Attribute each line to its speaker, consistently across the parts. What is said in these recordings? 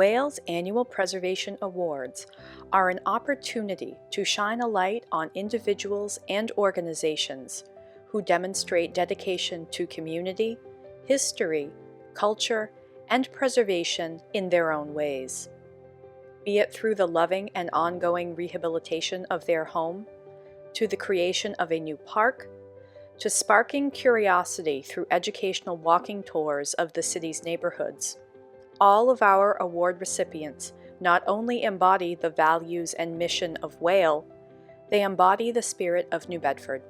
Speaker 1: Wales Annual Preservation Awards are an opportunity to shine a light on individuals and organizations who demonstrate dedication to community, history, culture, and preservation in their own ways. Be it through the loving and ongoing rehabilitation of their home, to the creation of a new park, to sparking curiosity through educational walking tours of the city's neighborhoods. All of our award recipients not only embody the values and mission of Wales, they embody the spirit of New Bedford.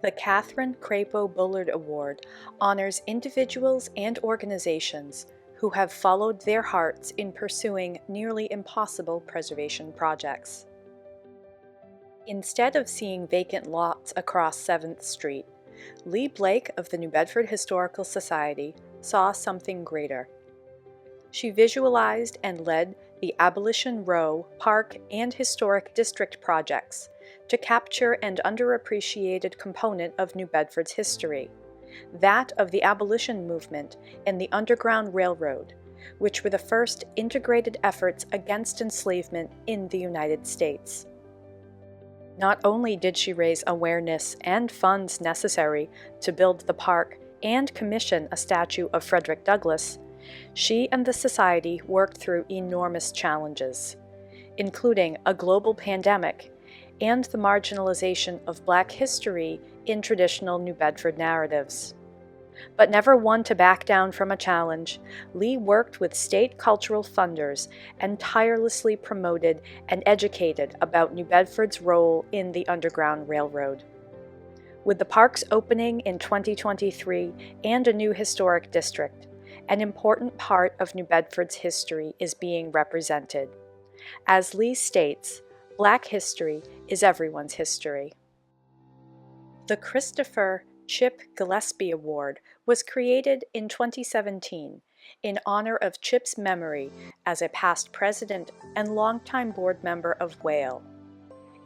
Speaker 1: The Catherine Crapo Bullard Award honors individuals and organizations who have followed their hearts in pursuing nearly impossible preservation projects. Instead of seeing vacant lots across 7th Street, Lee Blake of the New Bedford Historical Society saw something greater. She visualized and led the Abolition Row Park and Historic District projects to capture an underappreciated component of New Bedford's history, that of the abolition movement and the Underground Railroad, which were the first integrated efforts against enslavement in the United States. Not only did she raise awareness and funds necessary to build the park and commission a statue of Frederick Douglass, she and the Society worked through enormous challenges, including a global pandemic and the marginalization of Black history in traditional New Bedford narratives. But never one to back down from a challenge, Lee worked with state cultural funders and tirelessly promoted and educated about New Bedford's role in the Underground Railroad. With the park's opening in 2023 and a new historic district, an important part of New Bedford's history is being represented. As Lee states, Black history is everyone's history. The Christopher Chip Gillespie Award was created in 2017 in honor of Chip's memory as a past president and longtime board member of Wales.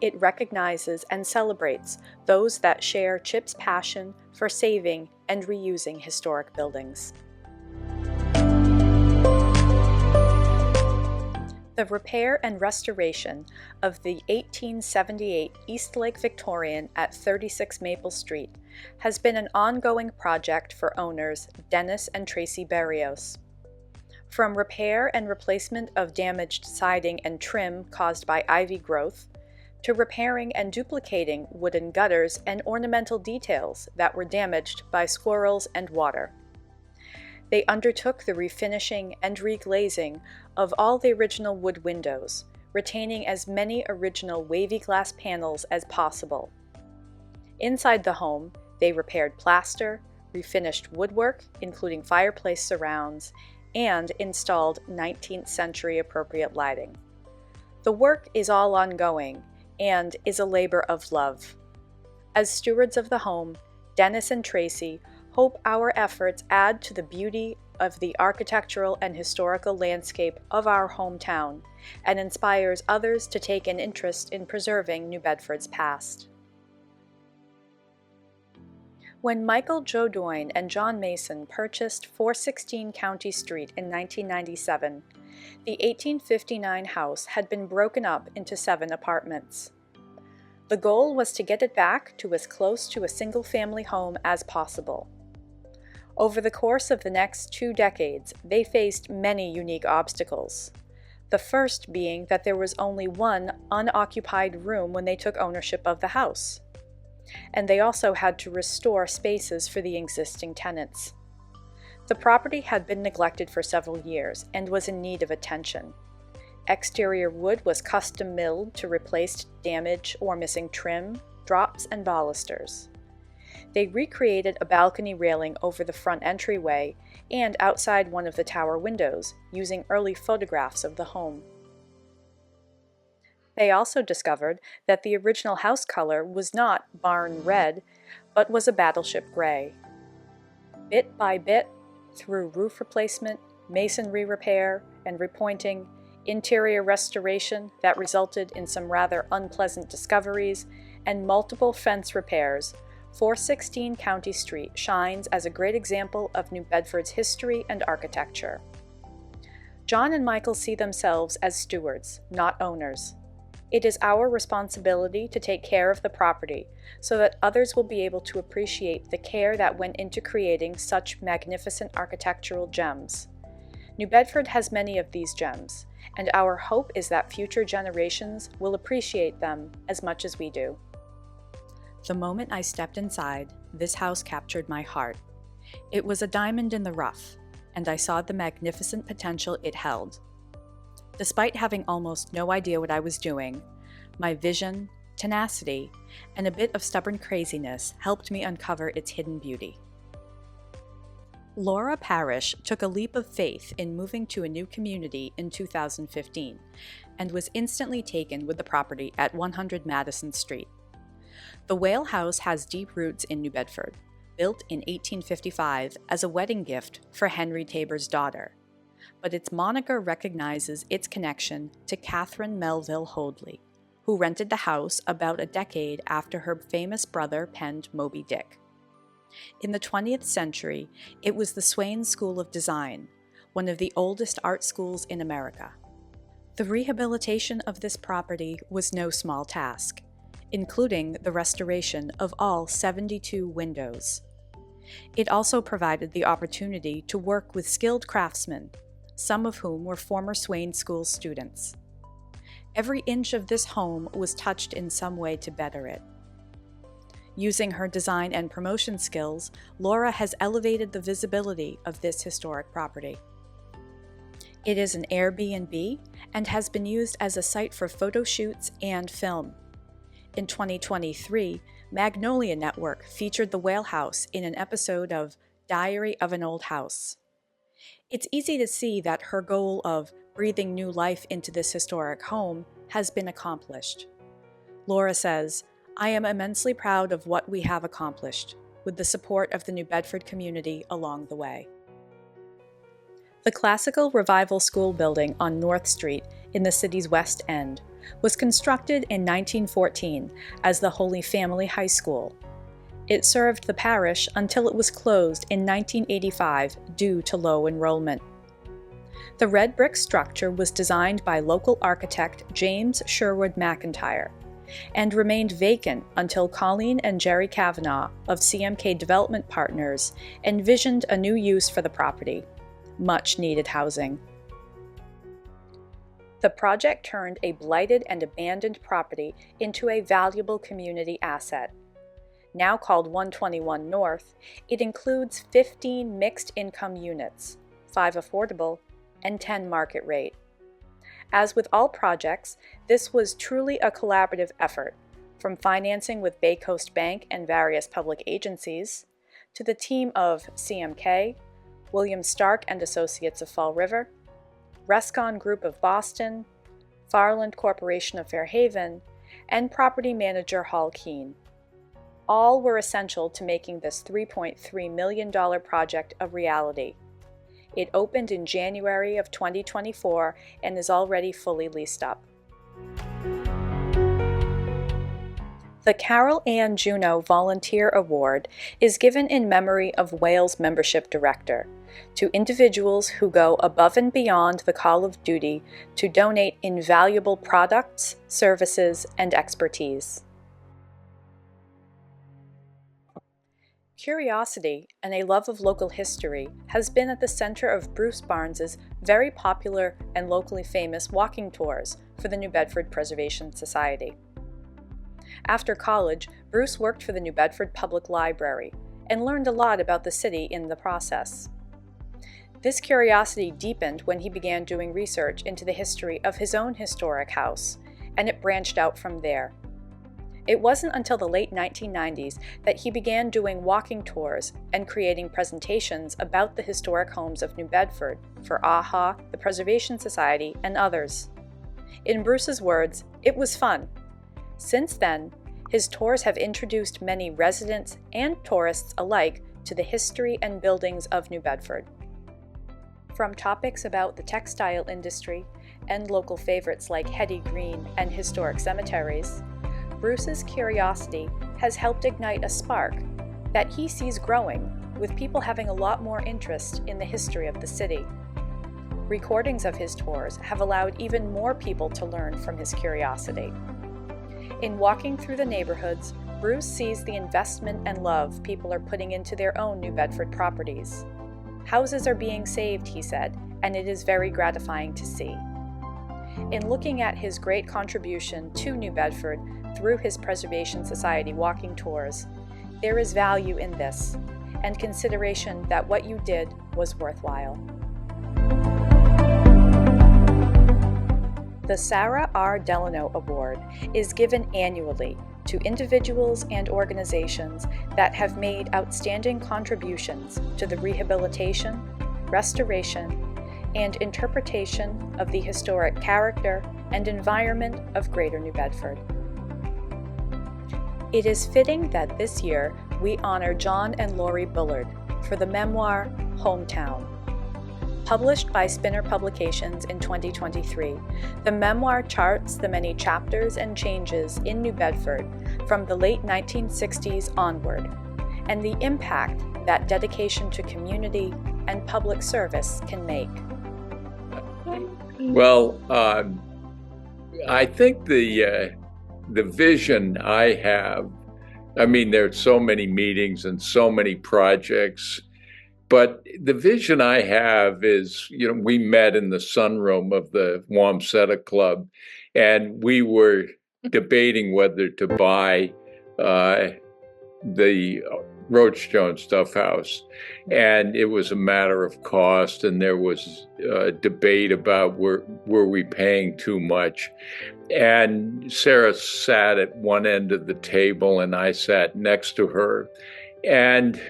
Speaker 1: It recognizes and celebrates those that share Chip's passion for saving and reusing historic buildings. The repair and restoration of the 1878 East Lake Victorian at 36 Maple Street has been an ongoing project for owners Dennis and Tracy Berrios. From repair and replacement of damaged siding and trim caused by ivy growth, to repairing and duplicating wooden gutters and ornamental details that were damaged by squirrels and water. They undertook the refinishing and reglazing of all the original wood windows, retaining as many original wavy glass panels as possible. Inside the home, they repaired plaster, refinished woodwork, including fireplace surrounds, and installed 19th century appropriate lighting. The work is all ongoing and is a labor of love. As stewards of the home, Dennis and Tracy hope our efforts add to the beauty of the architectural and historical landscape of our hometown and inspires others to take an interest in preserving New Bedford's past. When Michael Jodoin and John Mason purchased 416 County Street in 1997, the 1859 house had been broken up into 7 apartments. The goal was to get it back to as close to a single-family home as possible. Over the course of the next 2 decades, they faced many unique obstacles. The first being that there was only one unoccupied room when they took ownership of the house. And they also had to restore spaces for the existing tenants. The property had been neglected for several years and was in need of attention. Exterior wood was custom milled to replace damaged or missing trim, drops, and balusters. They recreated a balcony railing over the front entryway and outside one of the tower windows, using early photographs of the home. They also discovered that the original house color was not barn red, but was a battleship gray. Bit by bit, through roof replacement, masonry repair, and repointing, interior restoration that resulted in some rather unpleasant discoveries, and multiple fence repairs, 416 County Street shines as a great example of New Bedford's history and architecture. John and Michael see themselves as stewards, not owners. It is our responsibility to take care of the property so that others will be able to appreciate the care that went into creating such magnificent architectural gems. New Bedford has many of these gems, and our hope is that future generations will appreciate them as much as we do. The moment I stepped inside, this house captured my heart. It was a diamond in the rough, and I saw the magnificent potential it held. Despite having almost no idea what I was doing, my vision, tenacity, and a bit of stubborn craziness helped me uncover its hidden beauty. Laura Parrish took a leap of faith in moving to a new community in 2015 and was instantly taken with the property at 100 Madison Street. The Whale House has deep roots in New Bedford, built in 1855 as a wedding gift for Henry Tabor's daughter, but its moniker recognizes its connection to Catherine Melville Hoadley, who rented the house about a decade after her famous brother penned Moby Dick. In the 20th century, it was the Swain School of Design, one of the oldest art schools in America. The rehabilitation of this property was no small task, including the restoration of all 72 windows. It also provided the opportunity to work with skilled craftsmen, some of whom were former Swain School students. Every inch of this home was touched in some way to better it. Using her design and promotion skills, Laura has elevated the visibility of this historic property. It is an Airbnb and has been used as a site for photo shoots and film. In 2023, Magnolia Network featured the Whale House in an episode of Diary of an Old House. It's easy to see that her goal of breathing new life into this historic home has been accomplished. Laura says, "I am immensely proud of what we have accomplished, with the support of the New Bedford community along the way." The Classical Revival School building on North Street in the city's West End was constructed in 1914 as the Holy Family High School. It served the parish until it was closed in 1985 due to low enrollment. The red brick structure was designed by local architect James Sherwood McIntyre and remained vacant until Colleen and Jerry Kavanaugh of CMK Development Partners envisioned a new use for the property, much-needed housing. The project turned a blighted and abandoned property into a valuable community asset. Now called 121 North, it includes 15 mixed-income units, 5 affordable, and 10 market rate. As with all projects, this was truly a collaborative effort, from financing with Bay Coast Bank and various public agencies, to the team of CMK, William Stark and Associates of Fall River, Rescon Group of Boston, Farland Corporation of Fairhaven, and property manager Hall Keene. All were essential to making this $3.3 million project a reality. It opened in January of 2024 and is already fully leased up. The Carol Ann Juneau Volunteer Award is given in memory of Whale's membership director, to individuals who go above and beyond the call of duty to donate invaluable products, services, and expertise. Curiosity and a love of local history has been at the center of Bruce Barnes's very popular and locally famous walking tours for the New Bedford Preservation Society. After college, Bruce worked for the New Bedford Public Library and learned a lot about the city in the process. This curiosity deepened when he began doing research into the history of his own historic house, and it branched out from there. It wasn't until the late 1990s that he began doing walking tours and creating presentations about the historic homes of New Bedford for AHA, the Preservation Society, and others. In Bruce's words, "It was fun." Since then, his tours have introduced many residents and tourists alike to the history and buildings of New Bedford. From topics about the textile industry and local favorites like Hetty Green and historic cemeteries, Bruce's curiosity has helped ignite a spark that he sees growing, with people having a lot more interest in the history of the city. Recordings of his tours have allowed even more people to learn from his curiosity. In walking through the neighborhoods, Bruce sees the investment and love people are putting into their own New Bedford properties. Houses are being saved, he said, and it is very gratifying to see. In looking at his great contribution to New Bedford through his Preservation Society walking tours, there is value in this, and consideration that what you did was worthwhile. The Sarah R. Delano Award is given annually to individuals and organizations that have made outstanding contributions to the rehabilitation, restoration, and interpretation of the historic character and environment of Greater New Bedford. It is fitting that this year we honor John and Lori Bullard for the memoir Hometown. Published by Spinner Publications in 2023, the memoir charts the many chapters and changes in New Bedford from the late 1960s onward, and the impact that dedication to community and public service can make.
Speaker 2: Well, I think the vision I have, I mean, there's so many meetings and so many projects, but the vision I have is, we met in the sunroom of the Wamsutta Club, and we were debating whether to buy the Roachstone Stuff House. And it was a matter of cost, and there was a debate about were we paying too much. And Sarah sat at one end of the table, and I sat next to her. And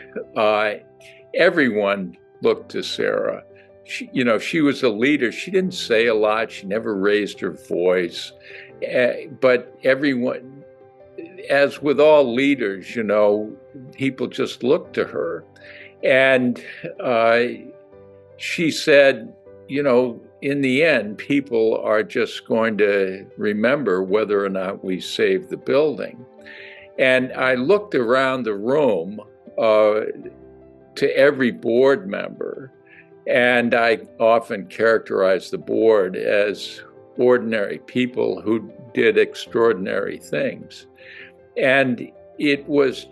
Speaker 2: everyone looked to Sarah. She was a leader. She didn't say a lot. She never raised her voice. But everyone, as with all leaders, people just looked to her. And she said, in the end, people are just going to remember whether or not we saved the building. And I looked around the room to every board member, and I often characterize the board as ordinary people who did extraordinary things. And it was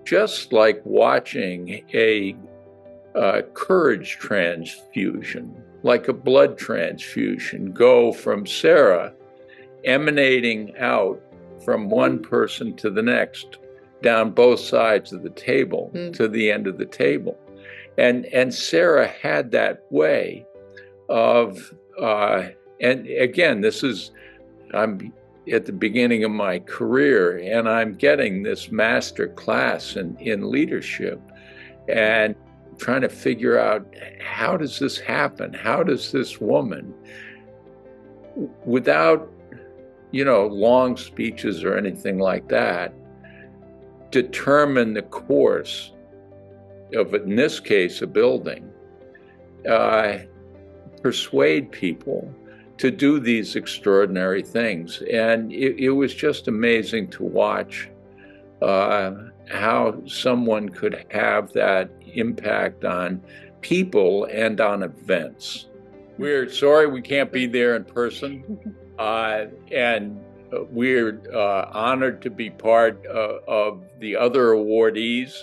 Speaker 2: just like watching a courage transfusion, like a blood transfusion, go from Sarah emanating out from one person to the next, down both sides of the table to the end of the table. And Sarah had that way of, and again, I'm at the beginning of my career, and I'm getting this master class in leadership and trying to figure out, how does this happen? How does this woman, without, long speeches or anything like that, determine the course of, in this case, a building, persuade people to do these extraordinary things. And it was just amazing to watch how someone could have that impact on people and on events. We're sorry we can't be there in person, and we're honored to be part of the other awardees.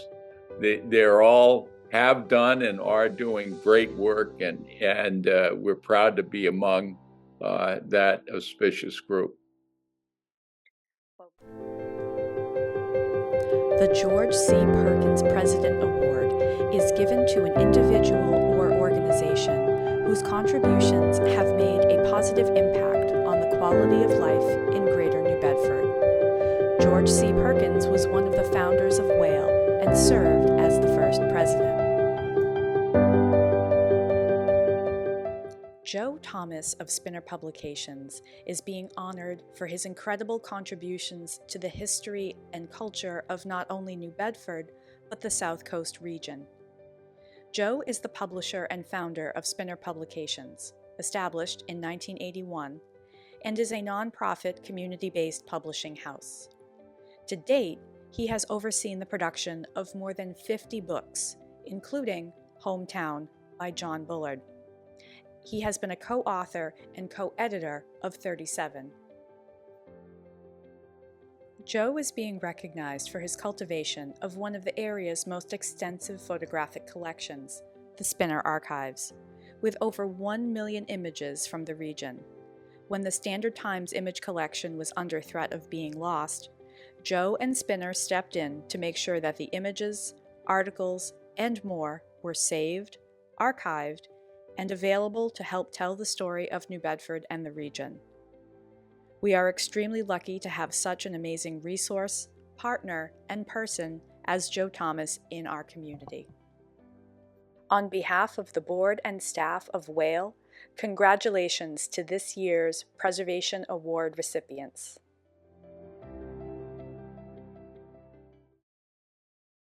Speaker 2: They're all have done and are doing great work, and we're proud to be among that auspicious group.
Speaker 1: The George C. Perkins President Award is given to an individual or organization whose contributions have made a positive impact on the quality of life in Greater New Bedford. George C. Perkins was one of the founders of Whale and served as the first president. Joe Thomas of Spinner Publications is being honored for his incredible contributions to the history and culture of not only New Bedford, but the South Coast region. Joe is the publisher and founder of Spinner Publications, established in 1981, and is a nonprofit community-based publishing house. To date, he has overseen the production of more than 50 books, including Hometown by John Bullard. He has been a co-author and co-editor of 37. Joe is being recognized for his cultivation of one of the area's most extensive photographic collections, the Spinner Archives, with over 1 million images from the region. When the Standard Times image collection was under threat of being lost, Joe and Spinner stepped in to make sure that the images, articles, and more were saved, archived, and available to help tell the story of New Bedford and the region. We are extremely lucky to have such an amazing resource, partner, and person as Joe Thomas in our community. On behalf of the board and staff of Whale, congratulations to this year's Preservation Award recipients.